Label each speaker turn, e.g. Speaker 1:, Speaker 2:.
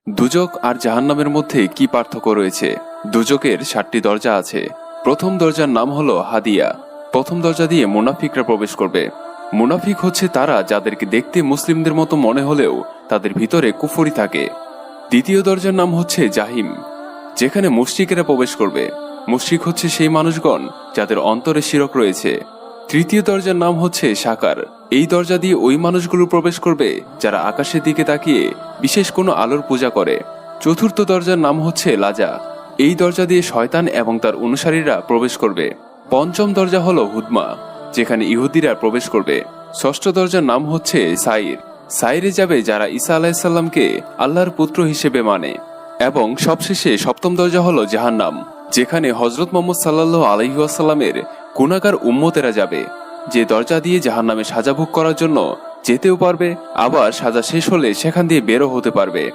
Speaker 1: দুজক আর জাহান্নামের মধ্যে কি পার্থক্য রয়েছে? দুজকের 7টি দরজা আছে। প্রথম দরজার নাম হলো হাদিয়া। প্রথম দরজা দিয়ে মুনাফিকরা প্রবেশ করবে। মুনাফিক হচ্ছে তারা যাদেরকে দেখতে মুসলিমদের মতো মনে হলেও তাদের ভিতরে কুফরি থাকে। দ্বিতীয় দরজার নাম হচ্ছে জাহিম, যেখানে মুশরিকেরা প্রবেশ করবে। মুশরিক হচ্ছে সেই মানুষগণ যাদের অন্তরে শিরক রয়েছে। তৃতীয় দরজার নাম হচ্ছে সাকার। এই দরজা দিয়ে ওই মানুষগুলো প্রবেশ করবে যারা আকাশের দিকে তাকিয়ে বিশেষ কোনো আলোর পূজা করে। চতুর্থ দরজার নাম হচ্ছে লাজা। এই দরজা দিয়ে শয়তান এবং তার অনুসারীরা প্রবেশ করবে। পঞ্চম দরজা হলো হুদমা, যেখানে ইহুদিরা প্রবেশ করবে। ষষ্ঠ দরজার নাম হচ্ছে সাইর। সাইরে যাবে যারা ঈসা আলাইহিসসালামকে আল্লাহর পুত্র হিসেবে মানে। এবং সবশেষে সপ্তম দরজা হলো জাহান্নাম, যেখানে হযরত মুহাম্মদ সাল্লাল্লাহু আলাইহি ওয়াসাল্লামের গুনাহগার উম্মতেরা যাবে। যে দরজা দিয়ে জাহান্নামে সাজা ভোগ করার জন্য যেতেও পারবে, আবার সাজা শেষ হলে সেখান দিয়ে বেরো হতে পারবে।